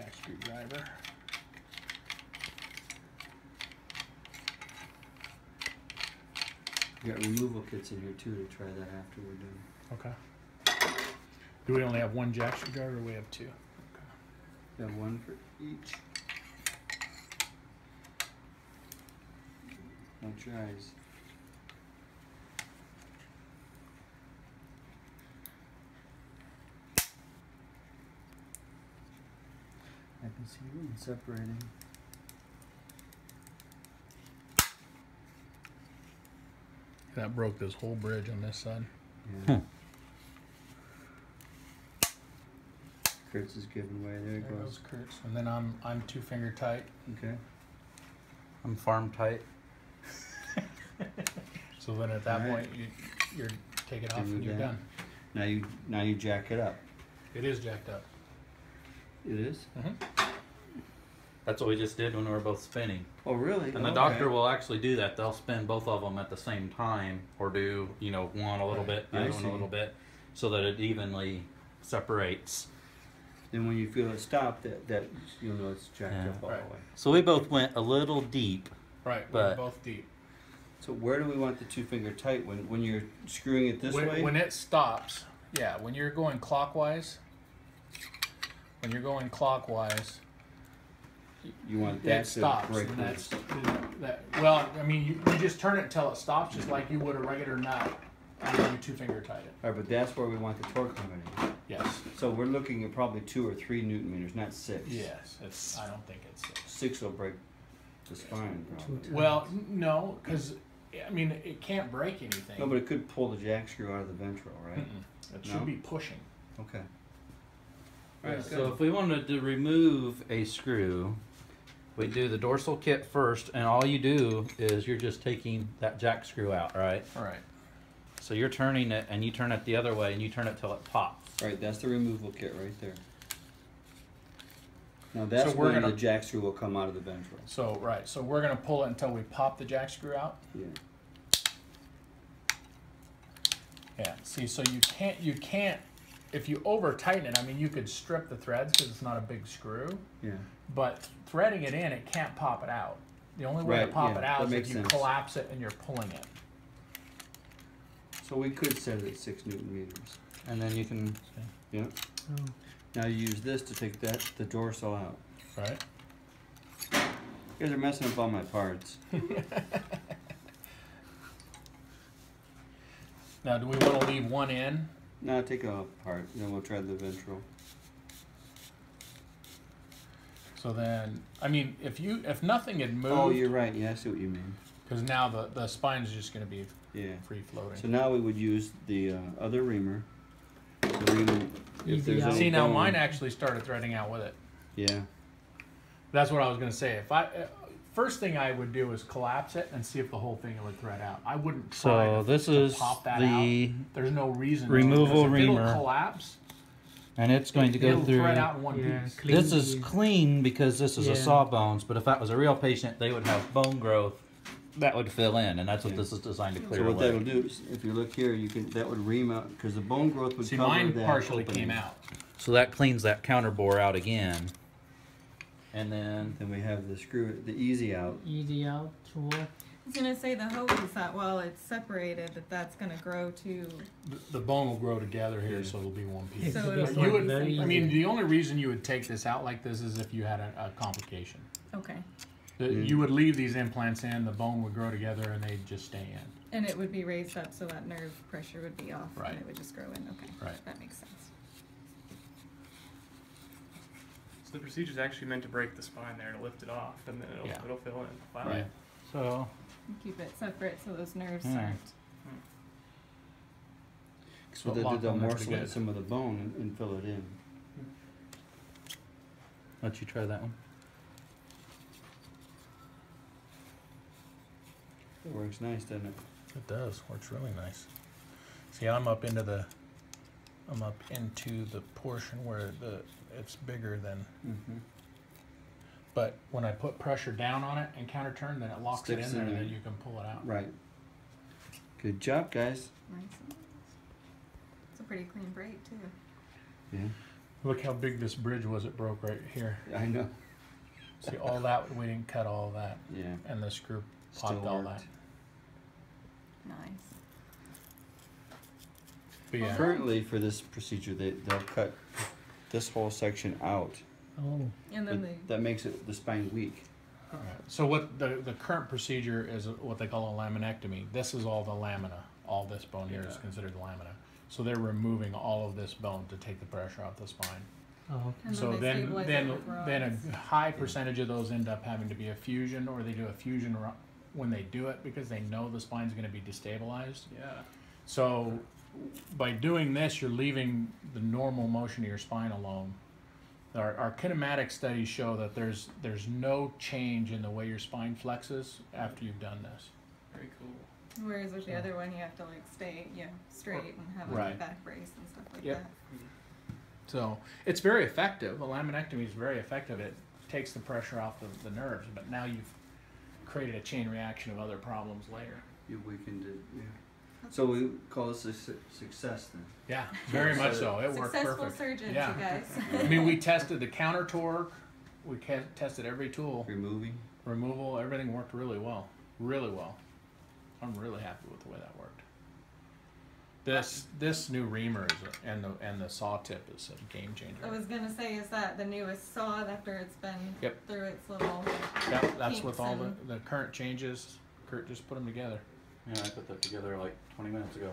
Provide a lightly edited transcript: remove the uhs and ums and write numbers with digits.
jack screwdriver. We got removal kits in here too to try that after we're done. Okay. Do we only have one jack screwdriver, or we have two? Okay. We have one for each. No tries. I can see one separating. That broke this whole bridge on this side. Yeah. Kurtz is giving way. There it There goes. goes Kurtz. And then I'm 2-finger tight. Okay. I'm farm tight. So then at that point you're take it off and you're done. Now you jack it up. It is jacked up. It is? That's what we just did when we were both spinning. Oh really? And the doctor will actually do that. They'll spin both of them at the same time, or do, you know, one a little bit, the other one a little bit, so that it evenly separates. Then when you feel it stop, that you'll know it's jacked up all the way. So we both went a little deep. Right, but we're both deep. So where do we want the 2-finger tight when you're screwing it this way? When it stops, yeah, when you're going clockwise, you want that it stops. to break And loose. well, I mean, you just turn it until it stops, just like you would a regular nut, and then you 2-finger tight it. All right, but that's where we want the torque limiter. Yes. So we're looking at probably 2 or 3 Newton meters, not 6. Yes, I don't think it's 6. 6 will break the spine, probably. Well, no, because I mean it can't break anything. No, but it could pull the jack screw out of the ventral, right? It should be pushing. Okay. Right, so if we wanted to remove a screw, we do the dorsal kit first, and all you do is you're just taking that jack screw out, right? All right. So you're turning it, and you turn it the other way, and you turn it till it pops. Right, that's the removal kit right there. Now that's when the jack screw will come out of the ventral. So so we're gonna pull it until we pop the jack screw out. Yeah. Yeah. See, so you can't. If you over tighten it, I mean, you could strip the threads because it's not a big screw. Yeah. But threading it in, it can't pop it out. The only way to pop it out is if you collapse it and you're pulling it. So we could set it at 6 Newton meters. And then you can... Yeah. Oh. Now you use this to take the dorsal out. Right. You guys are messing up all my parts. Now, do we want to leave one in? No, take it all apart. Then we'll try the ventral. So then, I mean, if nothing had moved. Oh, you're right. Yeah, I see what you mean. Because now the spine is just going to be free floating. So now we would use the other reamer. The reamer. See, now mine actually started threading out with it. Yeah. That's what I was going to say. First thing I would do is collapse it and see if the whole thing would thread out. I wouldn't try to pop that out. There's no reason. Removal reamer. It'll collapse. And it's going to go through. Thread out in one piece. This is clean because this is a sawbones, but if that was a real patient, they would have bone growth that would fill in, and that's what this is designed to clear away. So what that'll do is, if you look here, that would ream out because the bone growth would cover mine that partially opening. came out. So that cleans that counter bore out again, and then we have the screw, the easy out. Easy out tool. I was gonna say the hope is that while it's separated, that's gonna grow to. The bone will grow together here, so it'll be one piece. So it'll you would, I mean, the only reason you would take this out like this is if you had a complication. Okay. You would leave these implants in, the bone would grow together, and they'd just stay in. And it would be raised up so that nerve pressure would be off, Right. and it would just grow in. Okay. Right. That makes sense. So the procedure's actually meant to break the spine there to lift it off, and then it'll fill in. Wow. Right. so Keep it separate so those nerves aren't. So they'll morsel some of the bone and fill it in. let you try that one. It works nice, doesn't it? It does. Works really nice. See, I'm up into the portion where it's bigger than. But when I put pressure down on it and counter turn, then it locks it in there, and then you can pull it out. Right. Good job, guys. Nice. It's a pretty clean break too. Yeah. Look how big this bridge was it broke right here. I know. See, all that, we didn't cut all of that. Yeah. And the screw Still popped all worked. that. Nice. But yeah. Currently, for this procedure, they'll cut this whole section out. Oh. And then But that makes the spine weak. Alright. So what the current procedure is what they call a laminectomy. This is all the lamina. All this bone here is considered the lamina. So they're removing all of this bone to take the pressure off the spine. and So they stabilize it with then rods. a high percentage of those end up having to be a fusion, or they do a fusion when they do it because they know the spine's going to be destabilized. Yeah. So by doing this, you're leaving the normal motion of your spine alone. Our kinematic studies show that there's no change in the way your spine flexes after you've done this. Very cool. Whereas with the other one, you have to like stay, straight and have Right. a back brace and stuff like Yep. that. So it's very effective. A laminectomy is very effective. It takes the pressure off the nerves, but now you've created a chain reaction of other problems later. You weakened it. Yeah. So we call this a success then. Yeah, very much so. It worked Successful perfect. surgeons, Yeah. you guys. I mean, we tested the counter torque. We tested every tool. Removing. Removal, everything worked really well. Really well. I'm really happy with the way that worked. This new reamer and the saw tip is a game changer. I was gonna say, is that the newest saw after it's been Yep. through its little Yep, that's with kinks all and- the current changes. Kurt just put them together. Yeah, I put that together like 20 minutes ago.